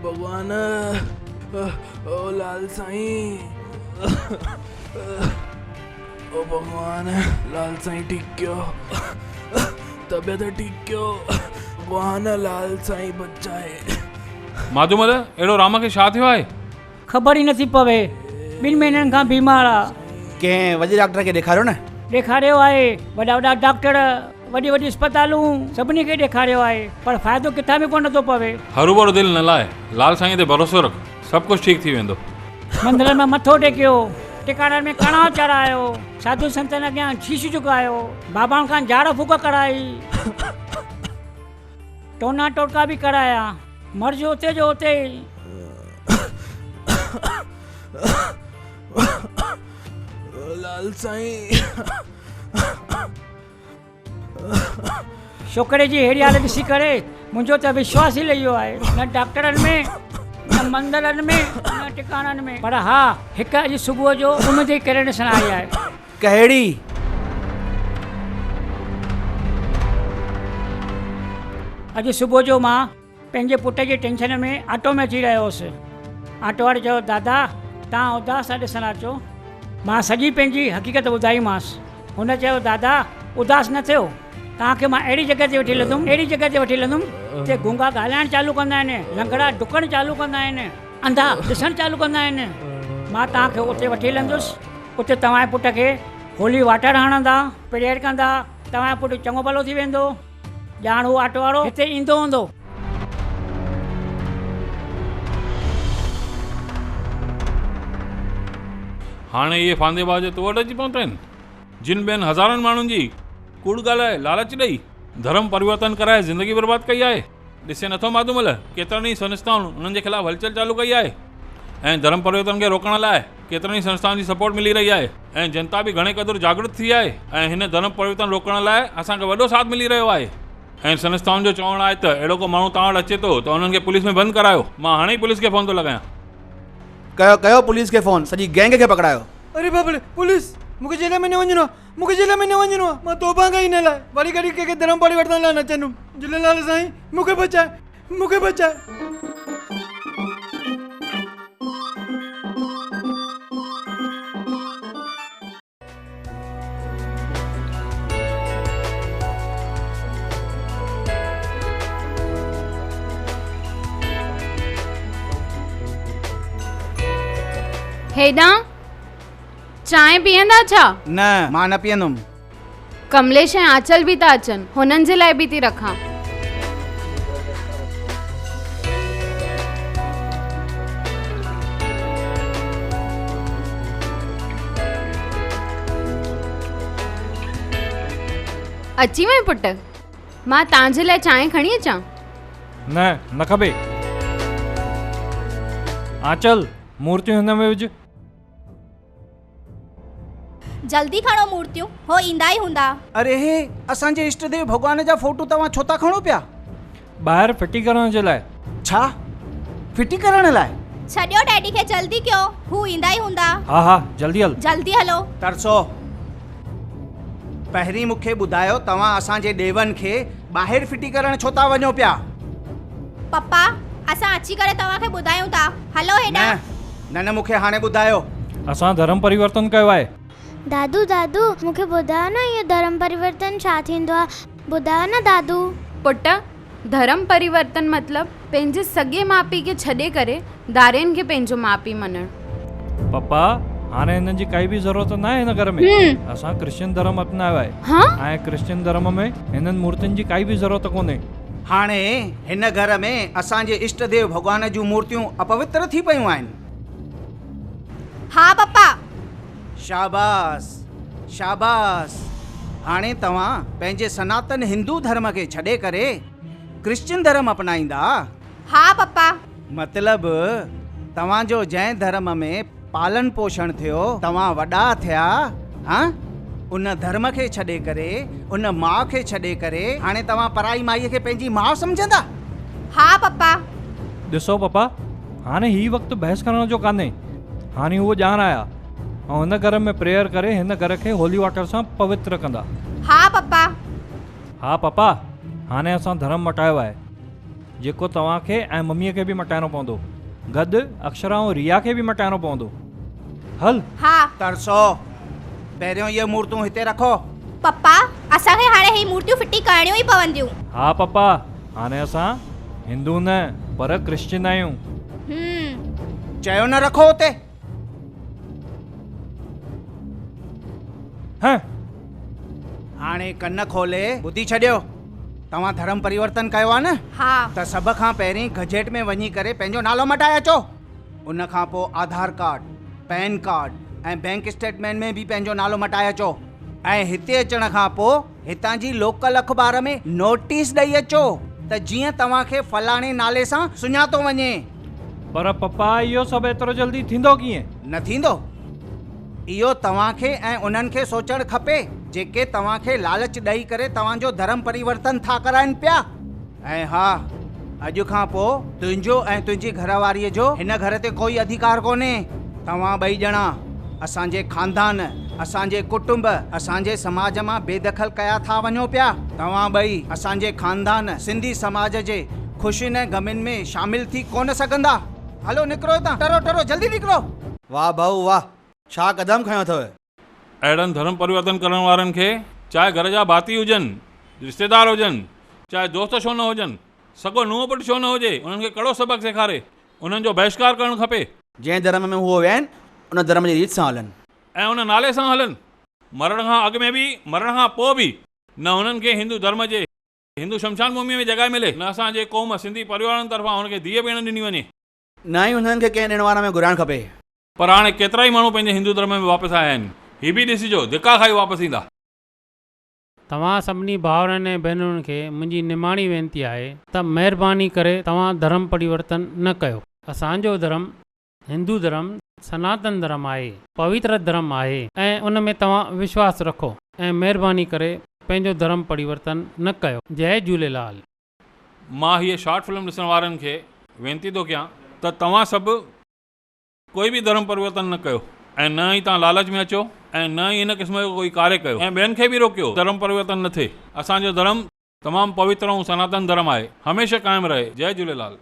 भगवान, ओ लाल साईं, ओ भगवान, लाल साईं ठीक कयो, तबियत ठीक कयो, भगवान लाल साईं बचाए। माधूमल, एड़ो राम खे छा थियो आहे? ख़बर ई नथी पवे, 2 महीननि खां बीमार आहे। कंहिं वॾे डॉक्टर खे ॾेखारियो न? ॾेखारियो आहे, वॾा वॾा डॉक्टर, वॾी वॾी अस्पतालूं, सभिनी खे ॾेखारियो आहे, पर फ़ाइदो किथां बि कोन थो पवे। हरूभरू दिलि न लाए, लाल साईं ते भरोसो रख, सभु कुझु ठीक थी वेंदो। मंदर में मथो टेकियो, टिकाणनि में कणा चढ़ायो, साधु संतनि अॻियां शीश झुकायो, बाबाउनि खां झाड़ फूक कराई, टोना टोटका बि कराया, मर्ज उते जो उते। लाल साईं, छोकिरे जी अहिड़ी हालत ॾिसी करे मुंहिंजो त विश्वास ई लही वियो आहे, न डॉक्टरनि में, न मंदरनि में, न टिकाणनि में। पर हा, हिकु अॼु सुबुह जो उन जी किरण ॾिसण आई आहे। कहिड़ी? अॼु सुबुह जो मां पंहिंजे पुट जी टेंशन में ऑटो में अची रहियो हुउसि। ऑटो वारे चयो, दादा तव्हां उदास था ॾिसण अचो। मां सॼी पंहिंजी हक़ीक़त ॿुधाईमांसि। हुन चयो, दादा उदास न थियो, तव्हांखे मां अहिड़ी जॻह ते वठी हलंदुमि, अहिड़ी जॻह ते वठी हलंदुमि जिते गूंगा ॻाल्हाइणु चालू कंदा आहिनि, लंगड़ा डुकणु चालू कंदा आहिनि, अंधा ॾिसणु चालू कंदा आहिनि। मां तव्हांखे उते वठी हलंदुसि। उते तव्हांजे पुट खे होली वाटर हणंदा, प्रेयर कंदा, तव्हांजो पुटु चङो भलो थी वेंदो। ॼाण हू ऑटो वारो हिते ईंदो हूंदो। हाणे इहे फांदेबाज तो वटि अची पहुता आहिनि, जिन ॿियनि हज़ारनि माण्हुनि जी कूड़ ॻाल्हाए, लालच ॾेई, धर्म परिवर्तन कराए ज़िंदगी बर्बाद कई आहे। ॾिसे नथो माधूमल, केतिरनि ई संस्थाउनि उन्हनि जे ख़िलाफ़ हलचल चालू कई आहे ऐं धर्म परिवर्तन खे रोकण लाइ केतिरनि ई संस्थाउनि जी सपोर्ट मिली रही आहे ऐं जनता बि घणे क़दुरु जागृत थी आहे ऐं हिन धर्म परिवर्तन रोकण लाइ असांखे वॾो साथ मिली रहियो आहे। ऐं संस्थाउनि जो चवणु आहे त अहिड़ो को माण्हू तव्हां वटि अचे थो त उन्हनि खे पुलिस में बंदि करायो। मां हाणे ई पुलिस खे फ़ोन थो लॻायां। कयो कयो पुलिस खे फ़ोन, सॼी गैंग खे पकड़ायो। अरे बाप रे, पुलिस! मूंखे जेल में न वञिणो आहे, मूंखे जेल में न वञिणो आहे। मां तौबा कई हिन लाइ, वरी कॾहिं कंहिंखे धर्म परिवर्तन लाइ न चवंदुमि। झूलेलाल साईं मूंखे बचाए, मूंखे बचाए। हेॾां चांहि पीअंदा छा? न, मां न पीअंदुमि। कमलेश ऐं आंचल बि था अचनि, हुननि जे लाइ बि थी रखां। अची वई पुट, मां तव्हांजे लाइ चांहि खणी अचां? न खपे। आंचल, मूर्तियूं हिन में विझ। जल्दी खणो मूर्तियूं, हो ईंदा ई हूंदा। अरे हे, असांजे इष्ट देव भगवान जा फोटो तव्हां छो था खणो पिया? ॿाहिरि फिटी करण जे लाइ। छा फिटी करण लाइ? छॾियो डैडी खे, जल्दी कयो, हू ईंदा ई हूंदा। हा जल्दी हल। जल्दी हलो। तरसो, पहिरीं मूंखे ॿुधायो, तव्हां असांजे देवनि खे ॿाहिरि फिटी करण छो था वञो पिया? पप्पा, असां अची करे तव्हांखे ॿुधायूं था। हलो हेॾां। न मूंखे हाणे ॿुधायो। असां धर्म परिवर्तन कयो आहे। दादू मूंखे ॿुधायो न, इहो धर्म परिवर्तन छा थींदो आहे? ॿुधायो न दादू। पुट, धर्म परिवर्तन मतिलबु पंहिंजे सॻे माउ पीउ खे छॾे करे दारियुनि खे पंहिंजो माउ पीउ मञणु। पप्पा, हाणे हिननि जी काई बि ज़रूरत न आहे हिन घर में। असां क्रिश्चियन धर्म अपनायो आहे ऐं क्रिश्चियन धर्म में हिननि मूर्तियुनि जी काई बि ज़रूरत कोन्हे। हाणे हिन घर में असांजे इष्ट देव भगवान जूं मूर्तियूं अपवित्र थी पयूं आहिनि। हा पप्पा। शाबाश शाबाश। हाणे तव्हां पंहिंजे सनातन हिंदू धर्म खे छॾे करे क्रिश्चियन धर्म अपनाईंदा? हा पप्पा। मतलब तव्हांजो जंहिं धर्म में पालन पोषण थियो, तव्हां वॾा थिया, हाँ, उन धर्म खे छॾे करे, उन माउ खे छॾे करे हाणे तव्हां पराई माईअ खे पंहिंजी माउ सम्झंदा? हा पप्पा। ॾिसो पप्पा, हाणे ही वक़्तु बहस करण जो कान्हे। हाणे उहो ॼाण आया ऐं हिन घर में प्रेयर करे हिन घर खे होली वाटर सां पवित्र कंदा। हा पप्पा। हा पप्पा, हाणे असां धर्म मटायो आहे जेको तव्हांखे ऐं मम्मीअ खे बि मटाइणो पवंदो, गॾु अक्षरा ऐं रिया खे बि मटाइणो पवंदो। हल। हा तरसो, पहिरियों ये मूर्तूं हिते रखो। पप्पा असांखे हाणे ही मूर्तियूं फिटी करणियूं ई पवंदियूं। हा पप्पा, हाणे असां हिंदू न पर क्रिश्चियन आहियूं। चयो न रखो हुते। हाणे कन खोले ॿुधी छॾियो, तव्हां धर्म परिवर्तन कयो आहे न? हा। त सभ खां पहिरीं गजेट में वञी करे पंहिंजो नालो मटाए अचो। उन खां पोइ आधार कार्ड, पैन कार्ड ऐं बैंक स्टेटमेंट में बि पंहिंजो नालो मटाए अचो। ऐं हिते अचण खां पोइ हितां जी लोकल अख़बार में नोटिस ॾेई अचो त जीअं तव्हांखे फलाणे नाले सां सुञातो वञे। पर पप्पा इहो सभु एतिरो जल्दी थींदो कीअं? न थींदो। इहो तव्हांखे ऐं उन्हनि खे सोचणु खपे जेके तव्हांखे लालच ॾेई करे तव्हांजो धर्म परिवर्तन था कराइनि पिया। ऐं हा, अॼु खां पोइ तुंहिंजो ऐं तुंहिंजी घरवारीअ जो हिन घर ते कोई अधिकार कोन्हे। तव्हां ॿई ॼणा असांजे खानदान, असांजे कुटुंब, असांजे समाज मां बेदख़ल कया था वञो पिया। तव्हां ॿई असांजे खानदान सिंधी समाज जे ख़ुशियुनि ऐं ग़मियुनि में शामिल थी कोन सघंदा। हलो निकिरो हितां, टरो टरो जल्दी निकिरो। वाह भाऊ वाह, छा कदम खयो अथव। अहिड़नि धर्म परिवर्तन करण वारनि खे चाहे घर जा भाती हुजनि, रिश्तेदार हुजनि, चाहे दोस्त छो न हुजनि, सॻो नुंहुं पुटु छो न हुजे, उन्हनि खे कड़ो सबक़ु सेखारे उन्हनि जो बहिष्कार करणु खपे। जंहिं धर्म में उहो विया आहिनि उन धर्म जी रीत सां हलनि ऐं उन नाले सां हलनि। मरण खां अॻु में बि मरण खां पोइ बि न हुननि खे हिंदू धर्म जे हिंदू शमशान भूमि में जॻह मिले, न असांजे क़ौम सिंधी परिवारनि तरफ़ां हुनखे धीअ भेण ॾिनी वञे, न ई हुननि खे कंहिं ॾिण वार में घुराइणु खपे। पर हाणे केतिरा ई माण्हू पंहिंजे हिंदू धर्म में वापसि आया आहिनि। हीअ बि ॾिसिजो धिका खाई वापसि ईंदा। तव्हां सभिनी भाउरनि ऐं भेनरुनि खे मुंहिंजी निमाणी वेनिती आहे त महिरबानी करे तव्हां धर्म परिवर्तन न कयो। असांजो धर्म हिंदू धर्म सनातन धर्म आहे, पवित्र धर्म आहे ऐं उन में तव्हां विश्वास रखो ऐं महिरबानी करे पंहिंजो धर्म परिवर्तन न कयो। जय झूलेलाल। मां हीअ शॉर्ट फिल्म ॾिसण वारनि खे वेनिती थो कयां त तव्हां सभु कोई बि धर्म परिवर्तन न कयो ऐं न ई तव्हां लालच में अचो ऐं न ई इन क़िस्म जो कोई कार्य कयो ऐं ॿियनि खे बि रोकियो धर्म परिवर्तन न थिए। असांजो धर्म तमामु पवित्र ऐं सनातन धर्म आहे, हमेशह क़ाइमु रहे। जय झूलेलाल।